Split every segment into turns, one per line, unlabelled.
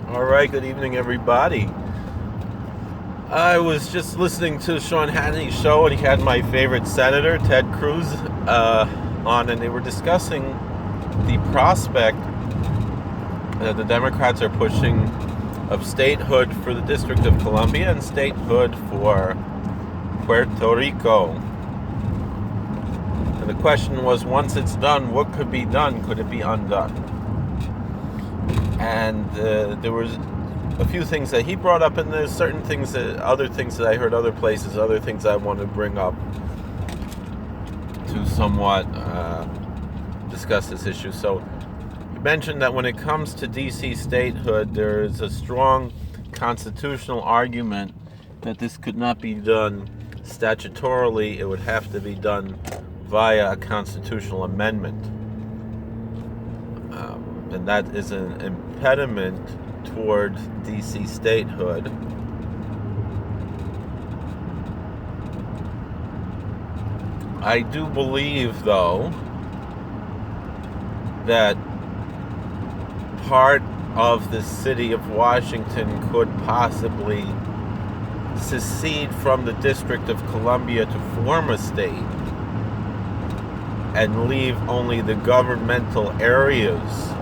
All right, good evening, everybody. I was just listening to Sean Hannity's show, and he had my favorite senator, Ted Cruz, on, and they were discussing the prospect that the Democrats are pushing of statehood for the District of Columbia and statehood for Puerto Rico. And the question was, once it's done, what could be done? Could it be undone? And there was a few things that he brought up, and there's certain things other things that I heard other places, other things I want to bring up to somewhat discuss this issue. So he mentioned that when it comes to DC statehood, there is a strong constitutional argument that this could not be done statutorily. It would have to be done via a constitutional amendment. And that is an impediment toward DC statehood. I do believe, though, that part of the city of Washington could possibly secede from the District of Columbia to form a state and leave only the governmental areas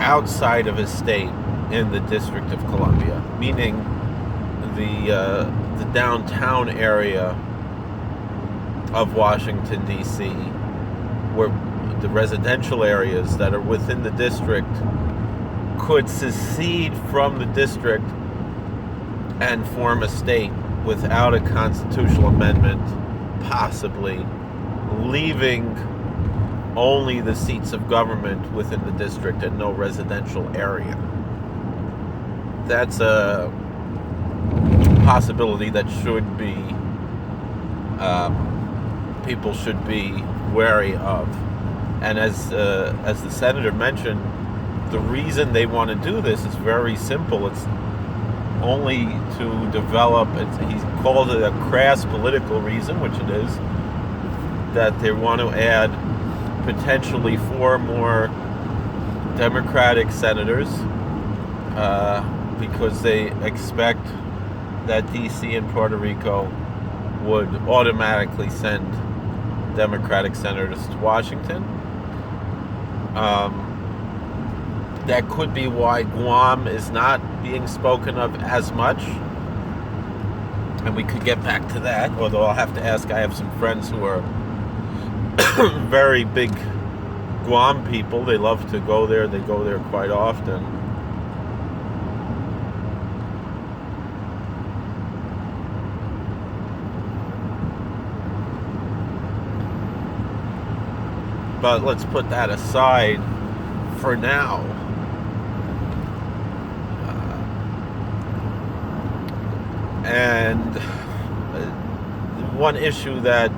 outside of a state in the District of Columbia, meaning the downtown area of Washington, D.C., where the residential areas that are within the district could secede from the district and form a state without a constitutional amendment, possibly leaving only the seats of government within the district and no residential area. That's a possibility that should be people should be wary of. And as the senator mentioned, the reason they want to do this is very simple. It's only to develop, he called it a crass political reason, which it is, that they want to add potentially 4 more Democratic senators because they expect that D.C. and Puerto Rico would automatically send Democratic senators to Washington. That could be why Guam is not being spoken of as much. And we could get back to that, although I'll have to ask. I have some friends who are very big Guam people. They love to go there. They go there quite often. But let's put that aside for now. And one issue that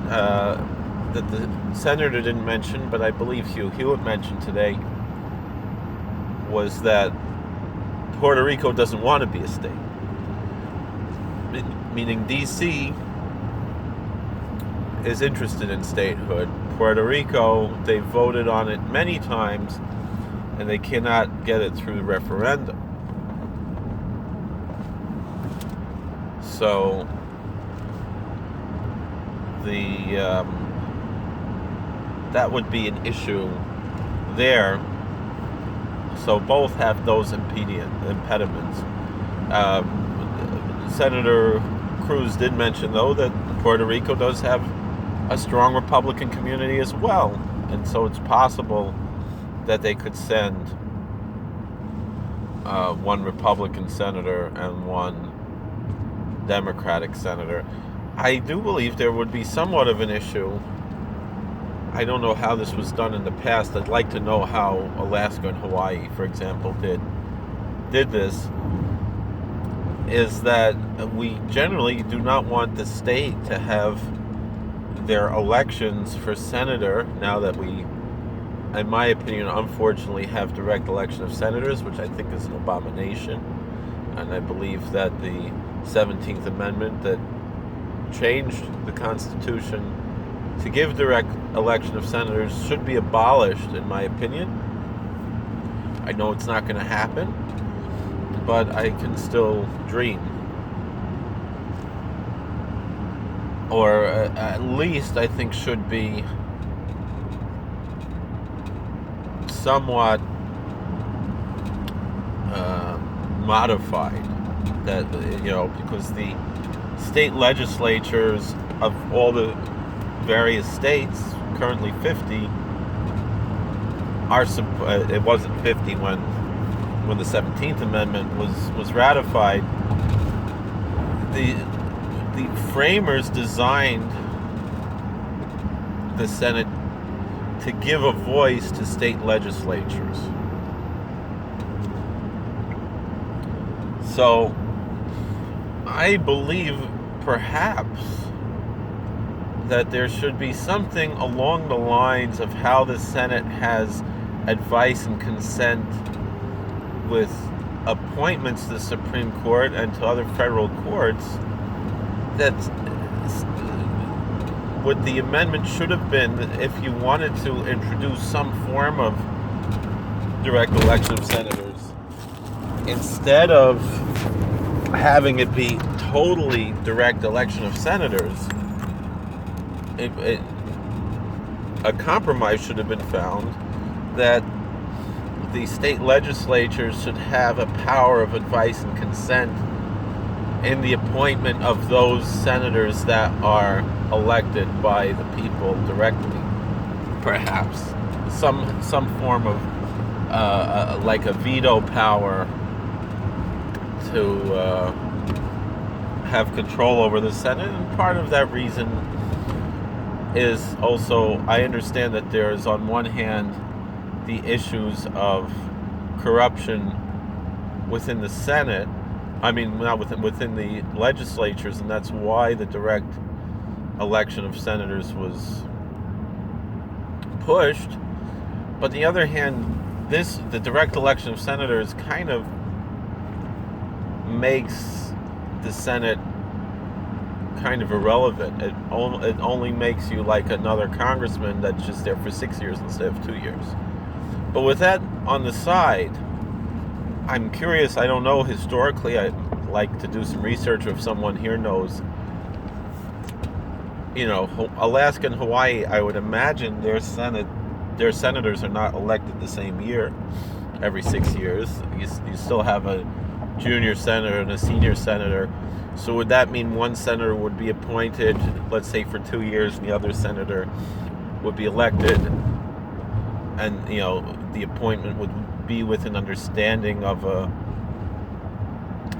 the senator didn't mention, but I believe Hugh Hewitt mentioned today, was that Puerto Rico doesn't want to be a state. Meaning D.C. is interested in statehood. Puerto Rico, they voted on it many times, and they cannot get it through the referendum. So that would be an issue there. So both have those impediments. Senator Cruz did mention, though, that Puerto Rico does have a strong Republican community as well, and so it's possible that they could send one Republican senator and one Democratic senator. I do believe there would be somewhat of an issue. I don't know how this was done in the past. I'd like to know how Alaska and Hawaii, for example, did this. Is that we generally do not want the state to have their elections for senator, now that we, in my opinion, unfortunately have direct election of senators, which I think is an abomination. And I believe that the 17th Amendment that changed the Constitution to give direct election of senators should be abolished, in my opinion. I know it's not going to happen, but I can still dream. Or at least I think should be somewhat modified. That, because the state legislatures of all the various states, currently 50, it wasn't 50 when the 17th Amendment was ratified. The framers designed the Senate to give a voice to state legislatures. So I believe perhaps that there should be something along the lines of how the Senate has advice and consent with appointments to the Supreme Court and to other federal courts. That what the amendment should have been, if you wanted to introduce some form of direct election of senators, instead of having it be totally direct election of senators, a compromise should have been found that the state legislatures should have a power of advice and consent in the appointment of those senators that are elected by the people directly. Perhaps some form of like a veto power to have control over the Senate. And part of that reason is also, I understand that there is on one hand the issues of corruption within the Senate. I mean, not within the legislatures, and that's why the direct election of senators was pushed. But on the other hand, the direct election of senators kind of makes the Senate kind of irrelevant. It only makes you like another congressman that's just there for 6 years instead of 2 years. But with that on the side, I'm curious, I don't know historically, I'd like to do some research if someone here knows. Alaska and Hawaii, I would imagine their senators are not elected the same year, every 6 years. You still have a junior senator and a senior senator. So would that mean one senator would be appointed, let's say for 2 years, and the other senator would be elected? And, the appointment would be with an understanding of a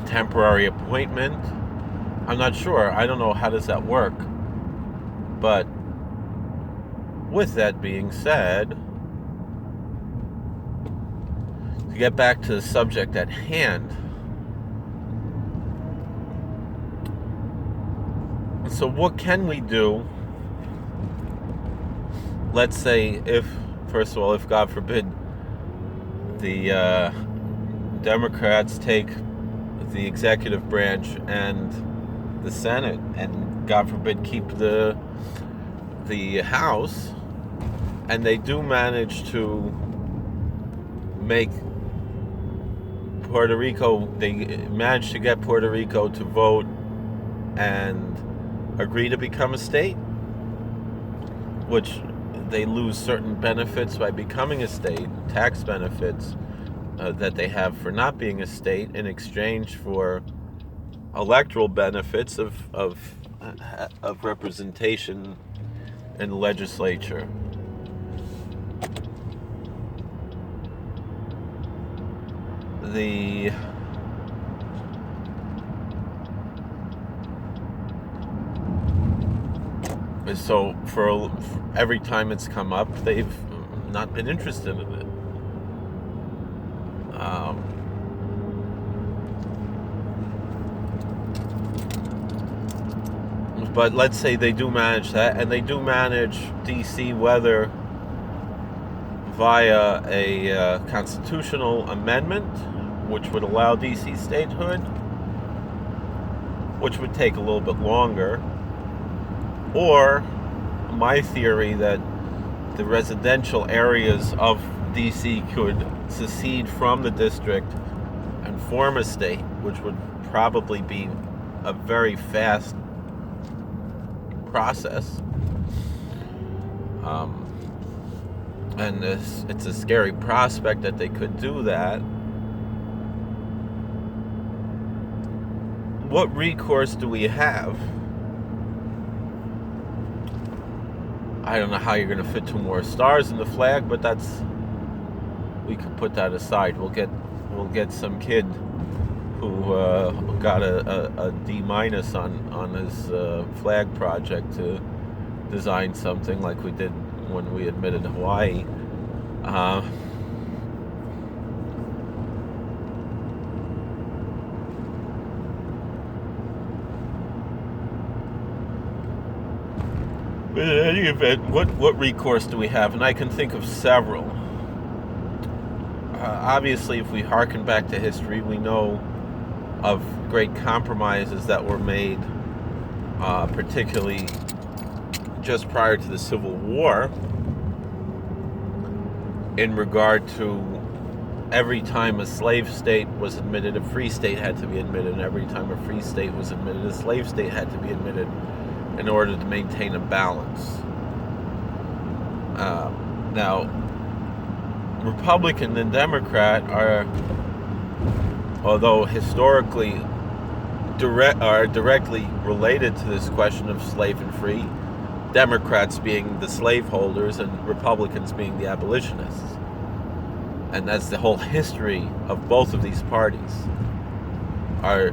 temporary appointment. I'm not sure. I don't know, how does that work? But with that being said, to get back to the subject at hand, so what can we do? Let's say if God forbid the Democrats take the executive branch and the Senate, and God forbid keep the House, and they do manage to make Puerto Rico, they manage to get Puerto Rico to vote and agree to become a state, which they lose certain benefits by becoming a state, tax benefits that they have for not being a state, in exchange for electoral benefits of representation in the legislature. So for every time it's come up, they've not been interested in it. But let's say they do manage that, and they do manage DC, whether via a constitutional amendment, which would allow DC statehood, which would take a little bit longer, or my theory that the residential areas of D.C. could secede from the district and form a state, which would probably be a very fast process. And it's a scary prospect that they could do that. What recourse do we have? I don't know how you're going to fit 2 more stars in the flag, but we could put that aside. We'll get some kid who got a D- on his flag project to design something like we did when we admitted Hawaii. But in any event, what recourse do we have? And I can think of several. Obviously, if we hearken back to history, we know of great compromises that were made, particularly just prior to the Civil War, in regard to every time a slave state was admitted, a free state had to be admitted, and every time a free state was admitted, a slave state had to be admitted in order to maintain a balance. Now, Republican and Democrat are, although historically are directly related to this question of slave and free, Democrats being the slaveholders and Republicans being the abolitionists. And that's the whole history of both of these parties, are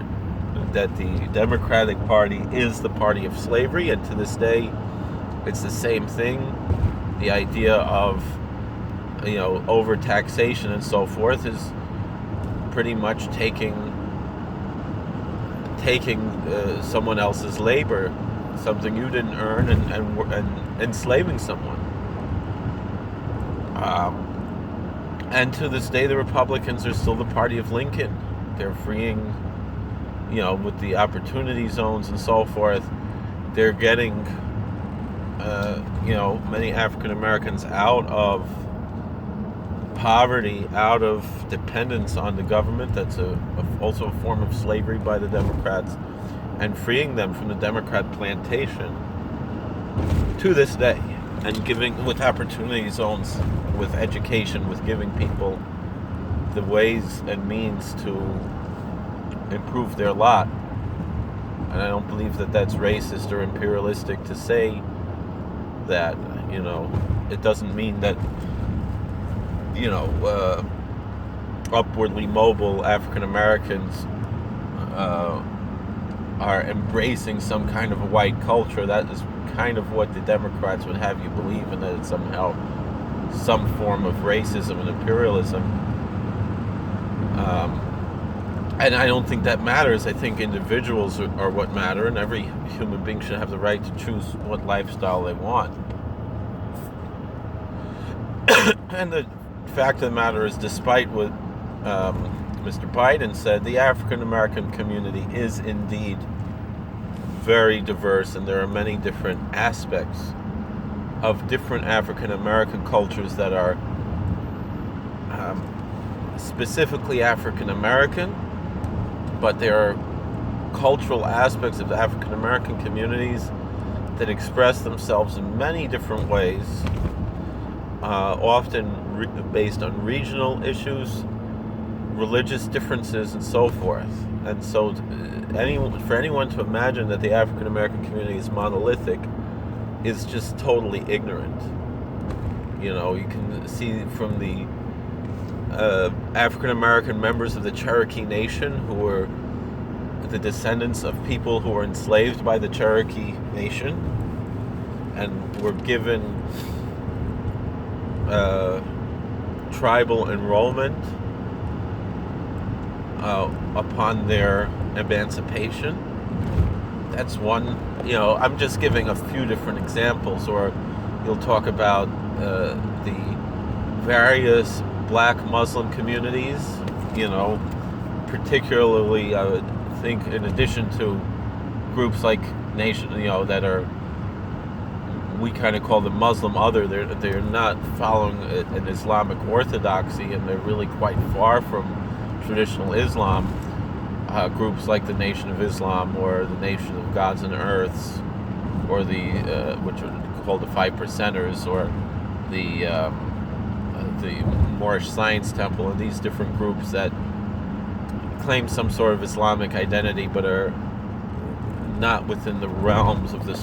that the Democratic Party is the party of slavery, and to this day it's the same thing. The idea of overtaxation and so forth is pretty much taking someone else's labor, something you didn't earn, and enslaving someone. And to this day, the Republicans are still the party of Lincoln. They're freeing, with the opportunity zones and so forth, they're getting, many African Americans out of poverty, out of dependence on the government. That's also a form of slavery by the Democrats, and freeing them from the Democrat plantation to this day, and giving, with opportunity zones, with education, with giving people the ways and means to improve their lot. And I don't believe that that's racist or imperialistic to say that. It doesn't mean that upwardly mobile African Americans are embracing some kind of a white culture. That is kind of what the Democrats would have you believe, in that it's somehow some form of racism and imperialism. And I don't think that matters. I think individuals are what matter, and every human being should have the right to choose what lifestyle they want. And the fact of the matter is, despite what Mr. Biden said, the African American community is indeed very diverse, and there are many different aspects of different African American cultures that are specifically African American, but there are cultural aspects of African American communities that express themselves in many different ways, often based on regional issues, religious differences, and so forth. And so for anyone to imagine that the African American community is monolithic is just totally ignorant. You can see from the African American members of the Cherokee Nation, who were the descendants of people who were enslaved by the Cherokee Nation and were given tribal enrollment upon their emancipation. That's one. I'm just giving a few different examples. Or you'll talk about the various black Muslim communities, particularly, I would think, in addition to groups like that are we kind of call them Muslim other. They're not following an Islamic orthodoxy, and they're really quite far from traditional Islam. Groups like the Nation of Islam or the Nation of Gods and Earths, or the which are called the Five Percenters, or the Moorish Science Temple, and these different groups that claim some sort of Islamic identity but are not within the realms of the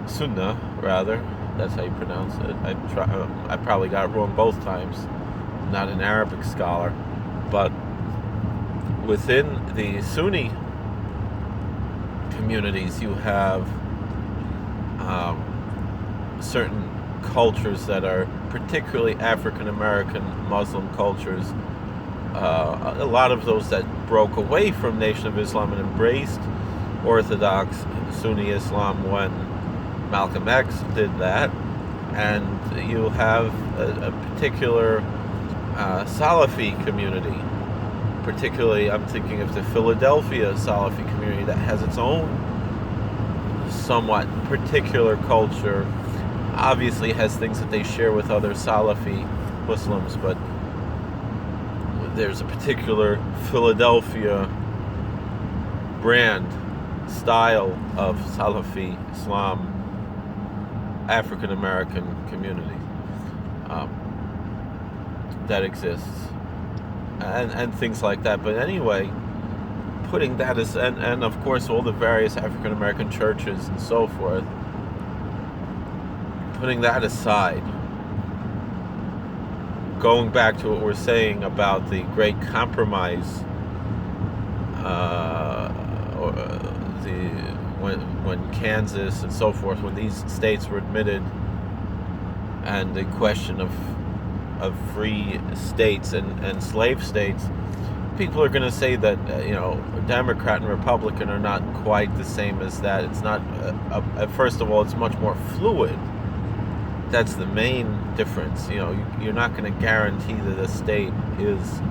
Sunnah, rather. That's how you pronounce it. I probably got it wrong both times. I'm not an Arabic scholar, but within the Sunni communities, you have certain cultures that are particularly African American Muslim cultures. A lot of those that broke away from Nation of Islam and embraced Orthodox Sunni Islam when Malcolm X did that, and you have a particular Salafi community. Particularly, I'm thinking of the Philadelphia Salafi community that has its own somewhat particular culture. Obviously has things that they share with other Salafi Muslims, but there's a particular Philadelphia brand, style of Salafi Islam, African American community that exists, and things like that. But anyway, putting that as, and of course all the various African American churches and so forth, putting that aside, going back to what we're saying about the Great Compromise, when Kansas and so forth, when these states were admitted, and the question of free states and slave states, people are going to say that Democrat and Republican are not quite the same as that. It's not. First of all, it's much more fluid. That's the main difference. You're not going to guarantee that a state is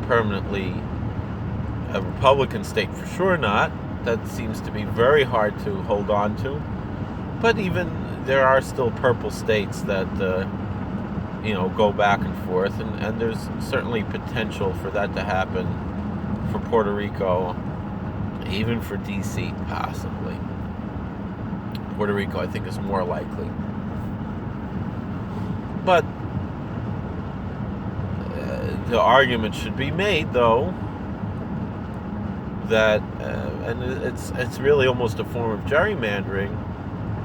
permanently a Republican state, for sure not. That seems to be very hard to hold on to. But even there are still purple states that go back and forth, and there's certainly potential for that to happen for Puerto Rico, even for DC possibly. Puerto Rico, I think, is more likely. But the argument should be made, though, that and it's really almost a form of gerrymandering,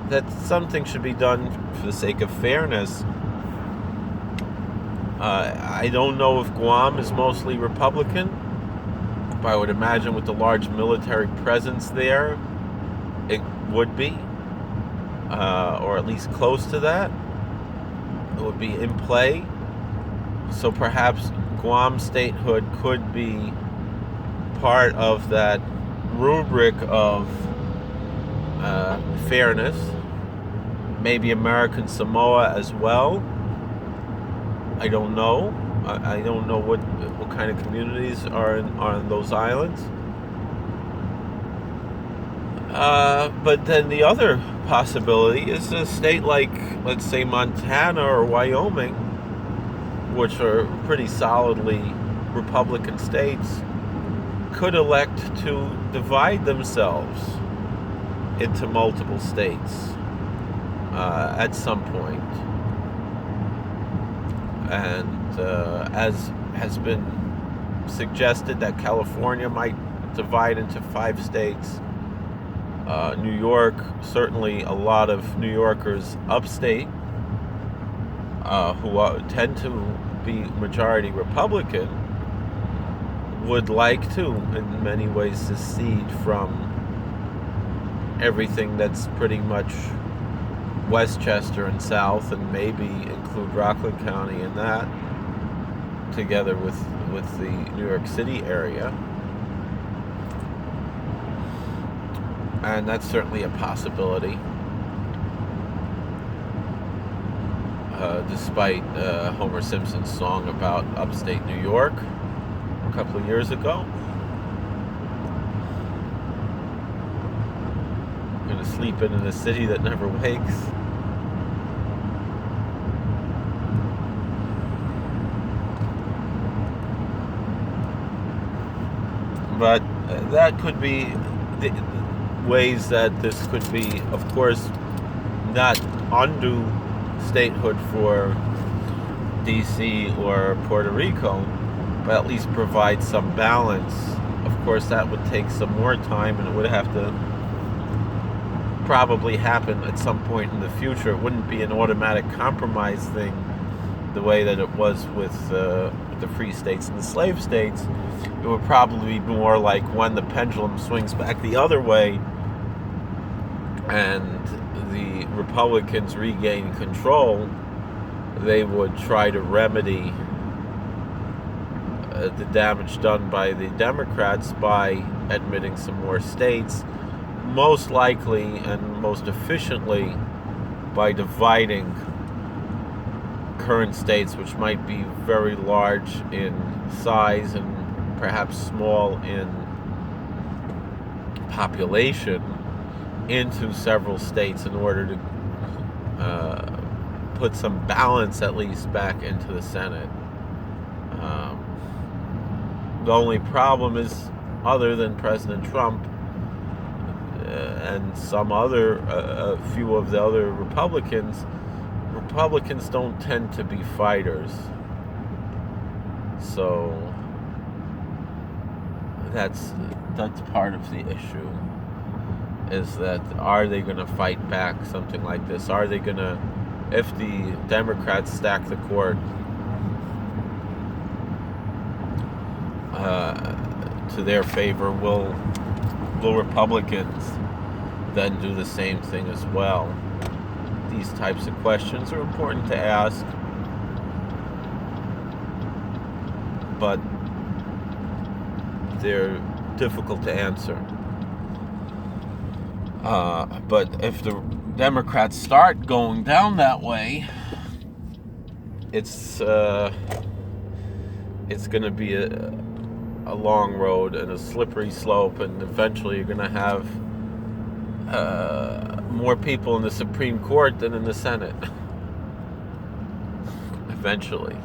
that something should be done for the sake of fairness. I don't know if Guam is mostly Republican, but I would imagine with the large military presence there, it would be, or at least close to that. It would be in play. So perhaps Guam statehood could be part of that rubric of fairness. Maybe American Samoa as well. I don't know. I don't know what kind of communities are on those islands. But then the other possibility is a state like, let's say, Montana or Wyoming, which are pretty solidly Republican states, could elect to divide themselves into multiple states at some point. And as has been suggested, that California might divide into 5 states. New York, certainly a lot of New Yorkers upstate who tend to be majority Republican would like to, in many ways, secede from everything that's pretty much Westchester and South, and maybe include Rockland County in that, together with the New York City area. And that's certainly a possibility, despite Homer Simpson's song about upstate New York a couple of years ago. going to sleep in a city that never wakes. But that could be the ways that this could be, of course, not undo statehood for DC or Puerto Rico, but at least provide some balance. Of course, that would take some more time, and it would have to probably happen at some point in the future. It wouldn't be an automatic compromise thing the way that it was with the free states and the slave states. It would probably be more like when the pendulum swings back the other way and the Republicans regain control, they would try to remedy the damage done by the Democrats by admitting some more states, most likely and most efficiently by dividing current states, which might be very large in size and perhaps small in population, into several states in order to put some balance at least back into the Senate. The only problem is, other than President Trump and some other, a few of the other Republicans don't tend to be fighters. So that's part of the issue, is that are they going to fight back something like this? Are they going to, if the Democrats stack the court to their favor, will Republicans then do the same thing as well? These types of questions are important to ask, but they're difficult to answer. But if the Democrats start going down that way, it's going to be a long road and a slippery slope, and eventually you're going to have more people in the Supreme Court than in the Senate. Eventually,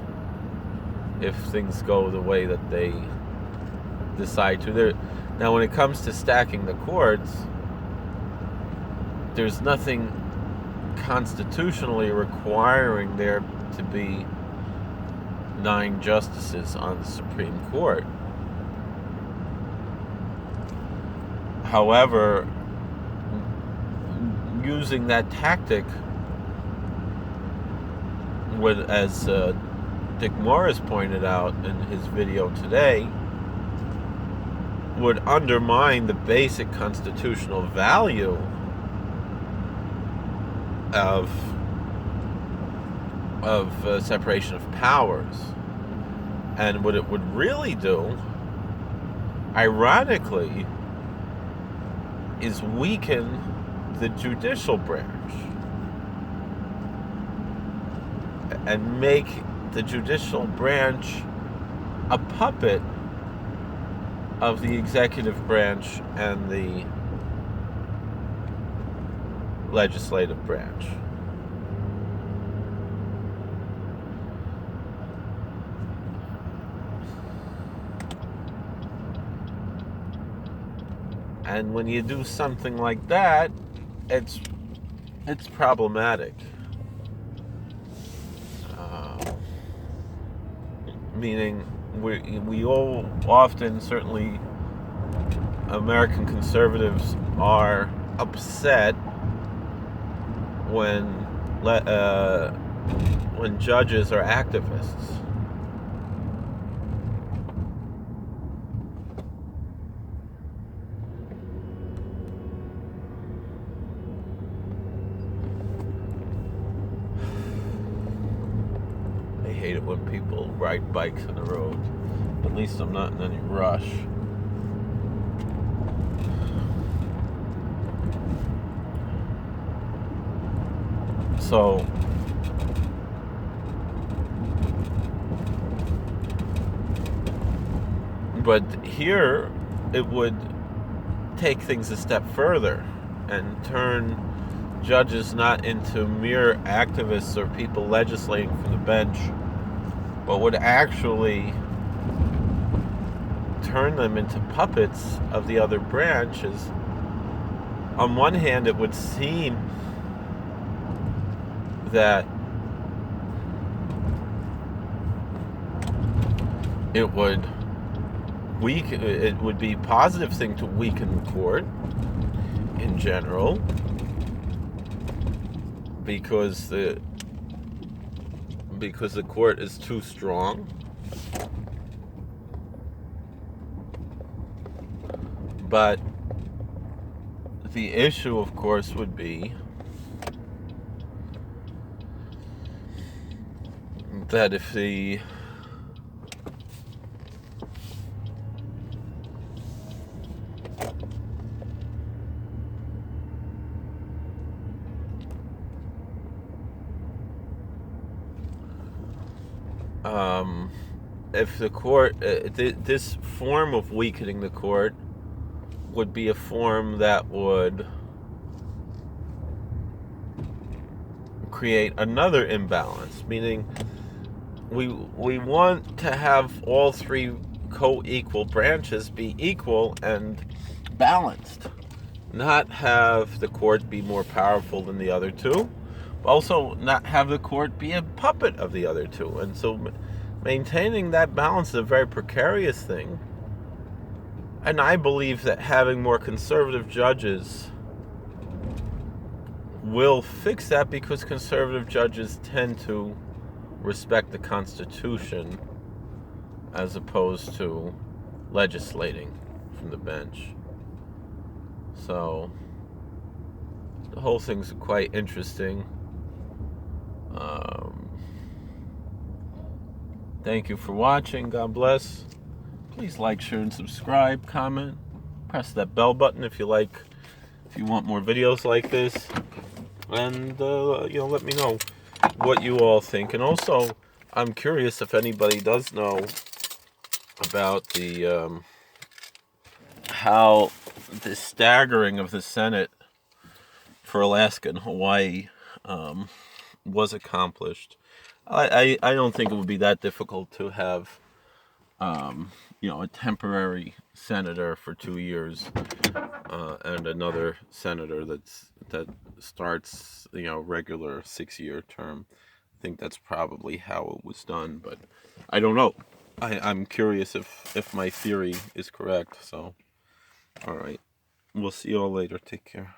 if things go the way that they decide to. Now, when it comes to stacking the courts, there's nothing constitutionally requiring there to be 9 justices on the Supreme Court. However, using that tactic would, as Dick Morris pointed out in his video today, would undermine the basic constitutional value of separation of powers. And what it would really do, ironically, is weaken the judicial branch and make the judicial branch a puppet of the executive branch and the legislative branch. And when you do something like that, it's problematic. Meaning, we all often, certainly American conservatives, are upset when judges are activists. I hate it when people ride bikes on the road. At least I'm not in any rush. So, but here it would take things a step further. and turn judges not into mere activists or people legislating from the bench, but would actually turn them into puppets of the other branches. On one hand, it would seem that it would be a positive thing to weaken the court in general, because the court is too strong. But the issue, of course, would be that if the court, this form of weakening the court would be a form that would create another imbalance, meaning we want to have all three co-equal branches be equal and balanced, not have the court be more powerful than the other two, also not have the court be a puppet of the other two. And so maintaining that balance is a very precarious thing. And I believe that having more conservative judges will fix that, because conservative judges tend to respect the Constitution as opposed to legislating from the bench. So the whole thing's quite interesting. Thank you for watching. God bless. Please like, share, and subscribe. Comment. Press that bell button if you want more videos like this. And let me know what you all think. And also, I'm curious if anybody does know about the how the staggering of the Senate for Alaska and Hawaii was accomplished. I don't think it would be that difficult to have a temporary senator for 2 years and another senator that starts regular 6-year term. I think that's probably how it was done, but I don't know. I'm curious if my theory is correct. So all right, we'll see you all later. Take care.